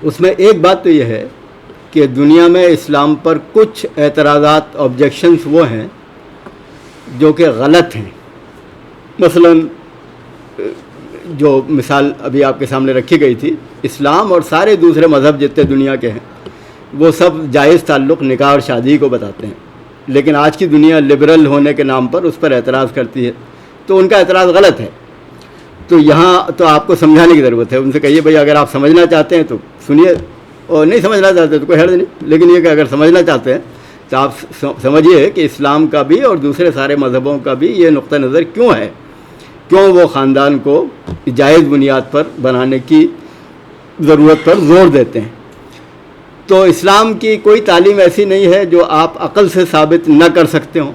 اس میں ایک بات تو یہ ہے کہ دنیا میں اسلام پر کچھ اعتراضات آبجیکشنز وہ ہیں جو کہ غلط ہیں. مثلا جو مثال ابھی آپ کے سامنے رکھی گئی تھی، اسلام اور سارے دوسرے مذہب جتنے دنیا کے ہیں وہ سب جائز تعلق نکاح اور شادی کو بتاتے ہیں، لیکن آج کی دنیا لبرل ہونے کے نام پر اس پر اعتراض کرتی ہے، تو ان کا اعتراض غلط ہے. تو یہاں تو آپ کو سمجھانے کی ضرورت ہے. ان سے کہیے بھائی اگر آپ سمجھنا چاہتے ہیں تو سنیے، اور نہیں سمجھنا چاہتے تو کوئی حرج نہیں، لیکن یہ کہ اگر سمجھنا چاہتے ہیں تو آپ سمجھیے کہ اسلام کا بھی اور دوسرے سارے مذہبوں کا بھی یہ نقطہ نظر کیوں ہے، کیوں وہ خاندان کو جائز بنیاد پر بنانے کی ضرورت پر زور دیتے ہیں. تو اسلام کی کوئی تعلیم ایسی نہیں ہے جو آپ عقل سے ثابت نہ کر سکتے ہوں.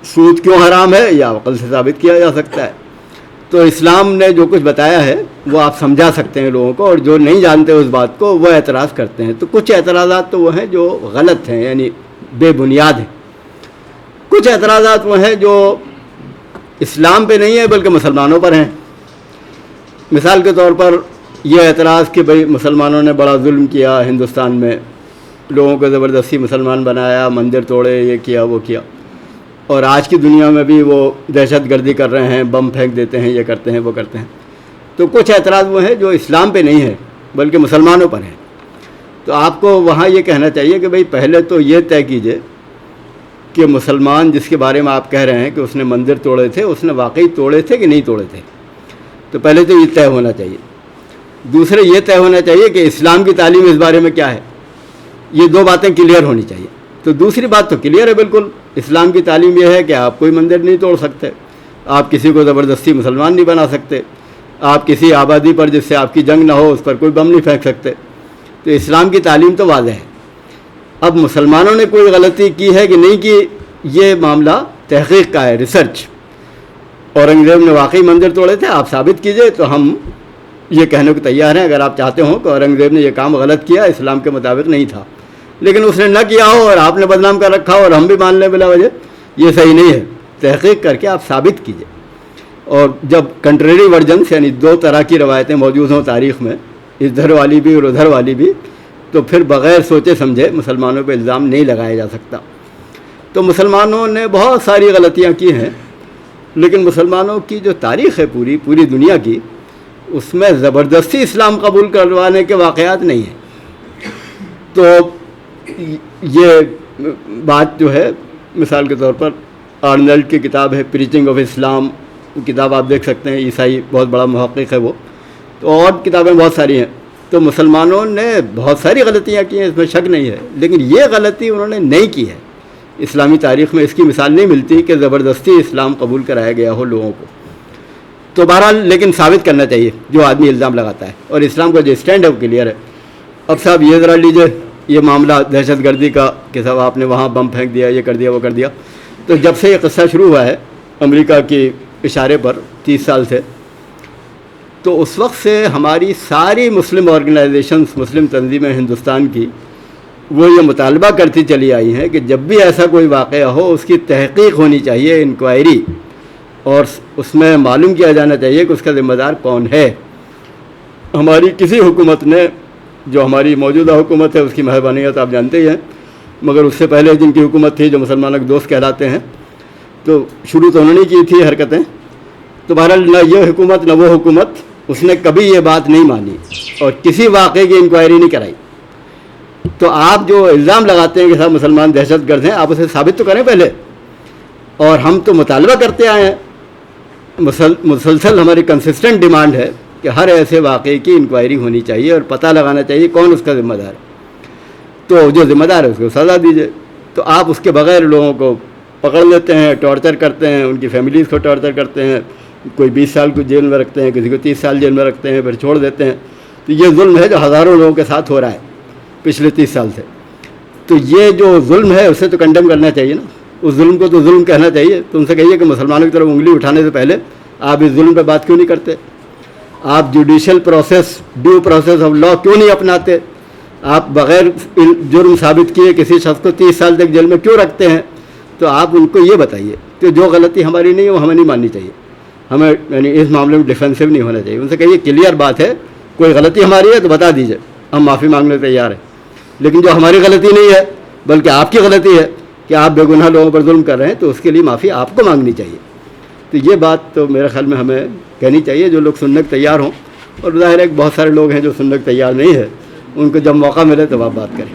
سود کیوں حرام ہے یا عقل سے ثابت کیا جا سکتا ہے. تو اسلام نے جو کچھ بتایا ہے وہ آپ سمجھا سکتے ہیں لوگوں کو، اور جو نہیں جانتے اس بات کو وہ اعتراض کرتے ہیں. تو کچھ اعتراضات تو وہ ہیں جو غلط ہیں، یعنی بے بنیاد ہیں. کچھ اعتراضات وہ ہیں جو اسلام پہ نہیں ہیں بلکہ مسلمانوں پر ہیں. مثال کے طور پر یہ اعتراض کہ بھئی مسلمانوں نے بڑا ظلم کیا ہندوستان میں، لوگوں کو زبردستی مسلمان بنایا، مندر توڑے، یہ کیا وہ کیا، اور آج کی دنیا میں بھی وہ دہشت گردی کر رہے ہیں، بم پھینک دیتے ہیں، یہ کرتے ہیں وہ کرتے ہیں. تو کچھ اعتراض وہ ہیں جو اسلام پہ نہیں ہے بلکہ مسلمانوں پر ہیں. تو آپ کو وہاں یہ کہنا چاہیے کہ بھئی پہلے تو یہ طے کیجئے کہ مسلمان جس کے بارے میں آپ کہہ رہے ہیں کہ اس نے مندر توڑے تھے، اس نے واقعی توڑے تھے کہ نہیں توڑے تھے. تو پہلے تو یہ طے ہونا چاہیے. دوسرے یہ طے ہونا چاہیے کہ اسلام کی تعلیم اس بارے میں کیا ہے. یہ دو باتیں کلیئر ہونی چاہیے. تو دوسری بات تو کلیئر ہے بالکل، اسلام کی تعلیم یہ ہے کہ آپ کوئی مندر نہیں توڑ سکتے، آپ کسی کو زبردستی مسلمان نہیں بنا سکتے، آپ کسی آبادی پر جس سے آپ کی جنگ نہ ہو اس پر کوئی بم نہیں پھینک سکتے. تو اسلام کی تعلیم تو واضح ہے. اب مسلمانوں نے کوئی غلطی کی ہے کہ نہیں کی، یہ معاملہ تحقیق کا ہے، ریسرچ. اورنگزیب نے واقعی مندر توڑے تھے، آپ ثابت کیجئے تو ہم یہ کہنے کو تیار ہیں اگر آپ چاہتے ہوں کہ اورنگزیب نے یہ کام غلط کیا، اسلام کے مطابق نہیں تھا، لیکن اس نے نہ کیا ہو اور آپ نے بدنام کر رکھا ہو اور ہم بھی مان لیں بلا وجہ، یہ صحیح نہیں ہے. تحقیق کر کے آپ ثابت کیجئے. اور جب کنٹریری ورژنس یعنی دو طرح کی روایتیں موجود ہوں تاریخ میں، ادھر والی بھی اور ادھر والی بھی، تو پھر بغیر سوچے سمجھے مسلمانوں پہ الزام نہیں لگایا جا سکتا. تو مسلمانوں نے بہت ساری غلطیاں کی ہیں، لیکن مسلمانوں کی جو تاریخ ہے پوری دنیا کی، اس میں زبردستی اسلام قبول کروانے کے واقعات نہیں ہیں. تو یہ بات جو ہے، مثال کے طور پر آرنلڈ کی کتاب ہے پریچنگ آف اسلام، وہ کتاب آپ دیکھ سکتے ہیں، عیسائی بہت بڑا محقق ہے وہ. تو اور کتابیں بہت ساری ہیں. تو مسلمانوں نے بہت ساری غلطیاں کی ہیں، اس میں شک نہیں ہے، لیکن یہ غلطی انہوں نے نہیں کی ہے. اسلامی تاریخ میں اس کی مثال نہیں ملتی کہ زبردستی اسلام قبول کرایا گیا ہو لوگوں کو. تو بہرحال لیکن ثابت کرنا چاہیے جو آدمی الزام لگاتا ہے، اور اسلام کا جو اسٹینڈ ہے وہ کلیئر ہے. اب صاحب یہ ذرا لیجیے یہ معاملہ دہشت گردی کا کہ صاحب آپ نے وہاں بم پھینک دیا، یہ کر دیا وہ کر دیا. تو جب سے یہ قصہ شروع ہوا ہے امریکہ کی اشارے پر 30 سال سے، تو اس وقت سے ہماری ساری مسلم آرگنائزیشنز، مسلم تنظیمیں ہندوستان کی، وہ یہ مطالبہ کرتی چلی آئی ہیں کہ جب بھی ایسا کوئی واقعہ ہو اس کی تحقیق ہونی چاہیے، انکوائری، اور اس میں معلوم کیا جانا چاہیے کہ اس کا ذمہ دار کون ہے. ہماری کسی حکومت نے، جو ہماری موجودہ حکومت ہے اس کی مہربانیت آپ جانتے ہی ہیں، مگر اس سے پہلے جن کی حکومت تھی جو مسلمانوں کے دوست کہلاتے ہیں، تو شروع تو انہوں نے کی تھی حرکتیں. تو بہرحال نہ یہ حکومت نہ وہ حکومت، اس نے کبھی یہ بات نہیں مانی اور کسی واقعے کی انکوائری نہیں کرائی. تو آپ جو الزام لگاتے ہیں کہ صاحب مسلمان دہشت گرد ہیں، آپ اسے ثابت تو کریں پہلے. اور ہم تو مطالبہ کرتے آئے ہیں، مسلسل ہماری کنسسٹنٹ ڈیمانڈ ہے کہ ہر ایسے واقعے کی انکوائری ہونی چاہیے اور پتہ لگانا چاہیے کون اس کا ذمہ دار ہے. تو جو ذمہ دار ہے اس کو سزا دیجیے. تو آپ اس کے بغیر لوگوں کو پکڑ لیتے ہیں، ٹارچر کرتے ہیں، ان کی فیملیز کو ٹارچر کرتے ہیں، کوئی 20 سال کو جیل میں رکھتے ہیں، کسی کو 30 سال جیل میں رکھتے ہیں، پھر چھوڑ دیتے ہیں. تو یہ ظلم ہے جو ہزاروں لوگوں کے ساتھ ہو رہا ہے پچھلے 30 سال سے. تو یہ جو ظلم ہے اسے تو کنڈیم کرنا چاہیے نا، اس ظلم کو تو ظلم کہنا چاہیے. تو ان سے کہیے کہ مسلمانوں کی طرف انگلی اٹھانے سے پہلے آپ اس ظلم پہ بات کیوں نہیں کرتے؟ آپ judicial process, due process of law کیوں نہیں اپناتے؟ آپ بغیر جرم ثابت کیے کسی شخص کو 30 سال تک جیل میں کیوں رکھتے ہیں؟ تو آپ ان کو یہ بتائیے کہ جو غلطی ہماری نہیں ہے وہ ہمیں نہیں ماننی چاہیے، ہمیں یعنی اس معاملے میں ڈیفینسو نہیں ہونا چاہیے. ان سے کہیے کلیئر بات ہے، کوئی غلطی ہماری ہے تو بتا دیجیے، ہم معافی مانگنے تیار ہیں، لیکن جو ہماری غلطی نہیں ہے بلکہ آپ کی غلطی ہے کہ آپ بے گناہ لوگوں پر ظلم کر رہے ہیں، تو اس کے لیے معافی آپ کو مانگنی چاہیے۔ تو یہ بات تو میرے خیال میں ہمیں کہنی چاہیے، جو لوگ سننے کو تیار ہوں، اور ظاہر ہے کہ بہت سارے لوگ ہیں جو سننے کو تیار نہیں ہے، ان کو جب موقع ملے تو آپ بات کریں۔